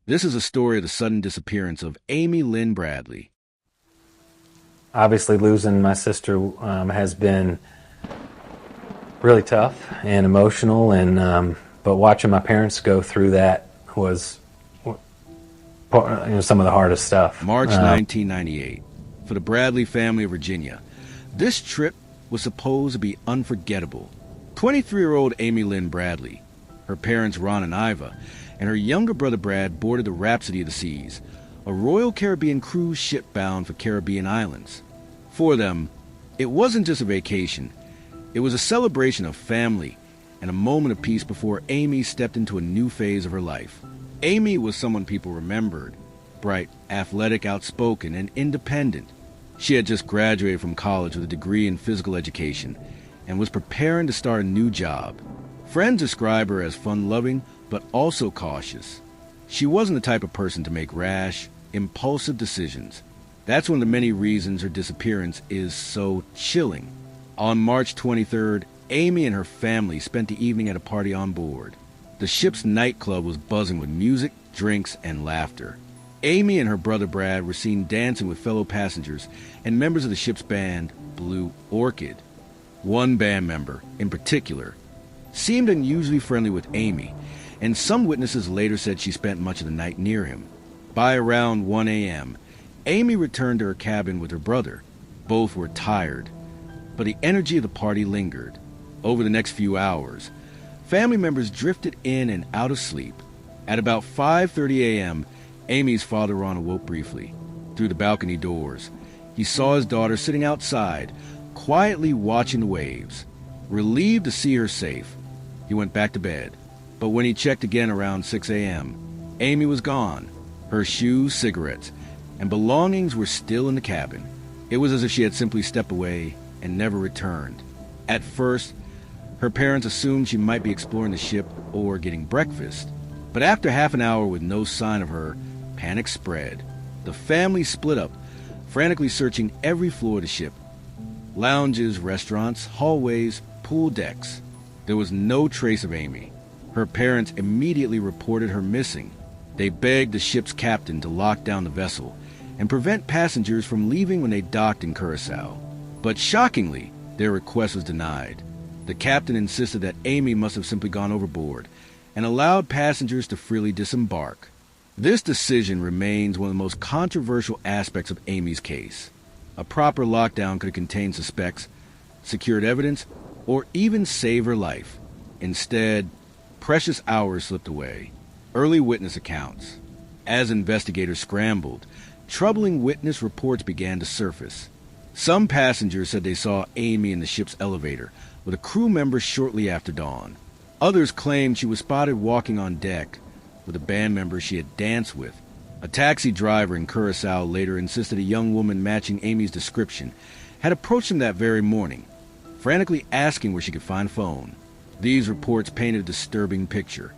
This is a story of the sudden disappearance of Amy Lynn Bradley. Obviously, losing my sister has been really tough and emotional, and but watching my parents go through that was some of the hardest stuff. March 1998. For the Bradley family of Virginia, this trip was supposed to be unforgettable. 23-year-old Amy Lynn Bradley, her parents Ron and Iva, and her younger brother Brad boarded the Rhapsody of the Seas, a Royal Caribbean cruise ship bound for Caribbean islands. For them, it wasn't just a vacation. It was a celebration of family and a moment of peace before Amy stepped into a new phase of her life. Amy was someone people remembered, bright, athletic, outspoken, and independent. She had just graduated from college with a degree in physical education and was preparing to start a new job. Friends describe her as fun-loving, but also cautious. She wasn't the type of person to make rash, impulsive decisions. That's one of the many reasons her disappearance is so chilling. On March 23rd, Amy and her family spent the evening at a party on board. The ship's nightclub was buzzing with music, drinks, and laughter. Amy and her brother Brad were seen dancing with fellow passengers and members of the ship's band, Blue Orchid. One band member, in particular, seemed unusually friendly with Amy, and some witnesses later said she spent much of the night near him. By around 1 a.m., Amy returned to her cabin with her brother. Both were tired, but the energy of the party lingered. Over the next few hours, family members drifted in and out of sleep. At about 5:30 a.m., Amy's father Ron awoke briefly. Through the balcony doors, he saw his daughter sitting outside, quietly watching the waves. Relieved to see her safe, he went back to bed. But when he checked again around 6 a.m., Amy was gone. Her shoes, cigarettes, and belongings were still in the cabin. It was as if she had simply stepped away and never returned. At first, her parents assumed she might be exploring the ship or getting breakfast. But after half an hour with no sign of her, panic spread. The family split up, frantically searching every floor of the ship. Lounges, restaurants, hallways, pool decks. There was no trace of Amy. Her parents immediately reported her missing. They begged the ship's captain to lock down the vessel and prevent passengers from leaving when they docked in Curacao. But shockingly, their request was denied. The captain insisted that Amy must have simply gone overboard and allowed passengers to freely disembark. This decision remains one of the most controversial aspects of Amy's case. A proper lockdown could have contained suspects, secured evidence, or even save her life. Instead, precious hours slipped away. Early witness accounts. As investigators scrambled, troubling witness reports began to surface. Some passengers said they saw Amy in the ship's elevator with a crew member shortly after dawn. Others claimed she was spotted walking on deck with a band member she had danced with. A taxi driver in Curacao later insisted a young woman matching Amy's description had approached him that very morning, frantically asking where she could find a phone. These reports painted a disturbing picture.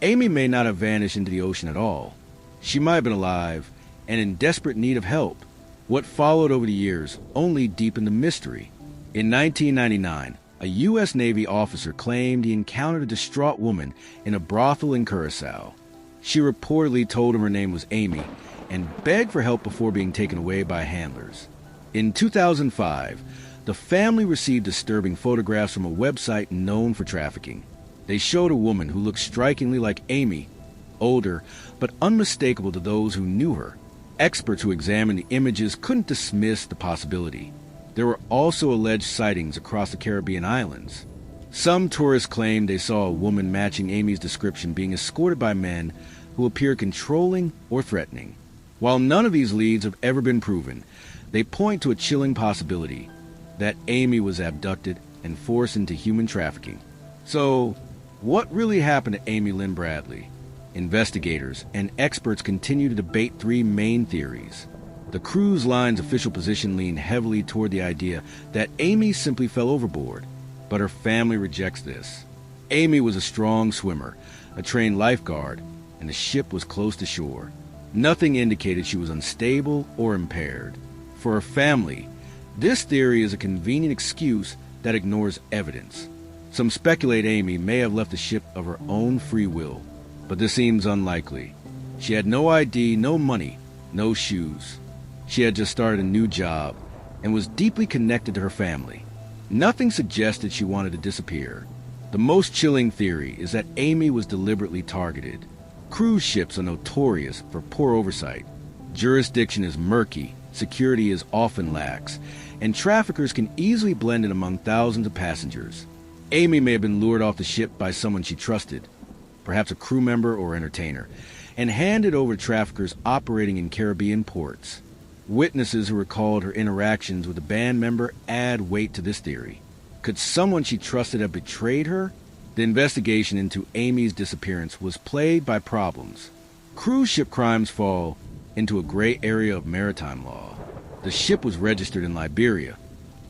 Amy may not have vanished into the ocean at all. She might have been alive and in desperate need of help. What followed over the years only deepened the mystery. In 1999, a U.S. Navy officer claimed he encountered a distraught woman in a brothel in Curacao. She reportedly told him her name was Amy and begged for help before being taken away by handlers. In 2005, the family received disturbing photographs from a website known for trafficking. They showed a woman who looked strikingly like Amy, older but unmistakable to those who knew her. Experts who examined the images couldn't dismiss the possibility. There were also alleged sightings across the Caribbean islands. Some tourists claimed they saw a woman matching Amy's description being escorted by men who appeared controlling or threatening. While none of these leads have ever been proven, they point to a chilling possibility that Amy was abducted and forced into human trafficking. So, what really happened to Amy Lynn Bradley? Investigators and experts continue to debate three main theories. The cruise line's official position leaned heavily toward the idea that Amy simply fell overboard, but her family rejects this. Amy was a strong swimmer, a trained lifeguard, and the ship was close to shore. Nothing indicated she was unstable or impaired. For her family, this theory is a convenient excuse that ignores evidence. Some speculate Amy may have left the ship of her own free will, but this seems unlikely. She had no ID, no money, no shoes. She had just started a new job and was deeply connected to her family. Nothing suggested she wanted to disappear. The most chilling theory is that Amy was deliberately targeted. Cruise ships are notorious for poor oversight. Jurisdiction is murky, security is often lax, and traffickers can easily blend in among thousands of passengers. Amy may have been lured off the ship by someone she trusted, perhaps a crew member or entertainer, and handed over to traffickers operating in Caribbean ports. Witnesses who recalled her interactions with a band member add weight to this theory. Could someone she trusted have betrayed her? The investigation into Amy's disappearance was plagued by problems. Cruise ship crimes fall into a gray area of maritime law. The ship was registered in Liberia,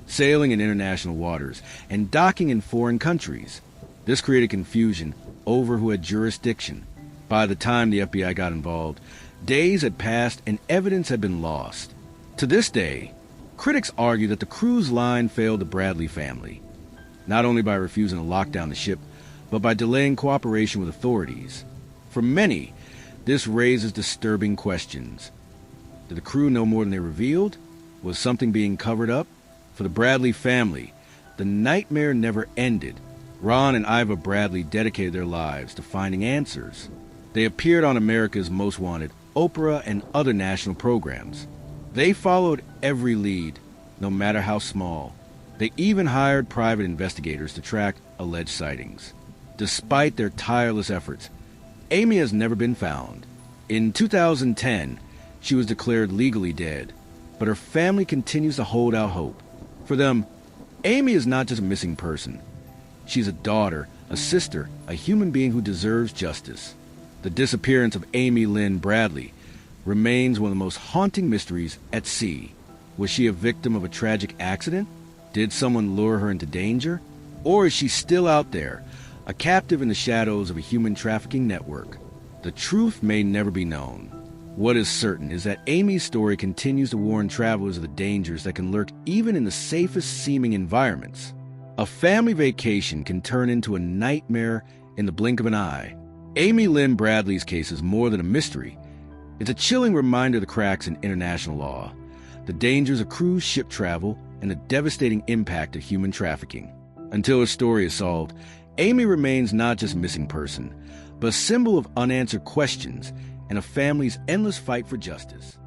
sailing in international waters, and docking in foreign countries. This created confusion over who had jurisdiction. By the time the FBI got involved, days had passed and evidence had been lost. To this day, critics argue that the cruise line failed the Bradley family, not only by refusing to lock down the ship, but by delaying cooperation with authorities. For many, this raises disturbing questions. Did the crew know more than they revealed? Was something being covered up? For the Bradley family, the nightmare never ended. Ron and Iva Bradley dedicated their lives to finding answers. They appeared on America's Most Wanted, Oprah, and other national programs. They followed every lead, no matter how small. They even hired private investigators to track alleged sightings. Despite their tireless efforts, Amy has never been found. In 2010, she was declared legally dead, but her family continues to hold out hope. For them, Amy is not just a missing person. She's a daughter, a sister, a human being who deserves justice. The disappearance of Amy Lynn Bradley remains one of the most haunting mysteries at sea. Was she a victim of a tragic accident? Did someone lure her into danger? Or is she still out there, a captive in the shadows of a human trafficking network? The truth may never be known. What is certain is that Amy's story continues to warn travelers of the dangers that can lurk even in the safest seeming environments. A family vacation can turn into a nightmare in the blink of an eye. Amy Lynn Bradley's case is more than a mystery. It's a chilling reminder of the cracks in international law, the dangers of cruise ship travel, and the devastating impact of human trafficking. Until her story is solved, Amy remains not just a missing person, but a symbol of unanswered questions and a family's endless fight for justice.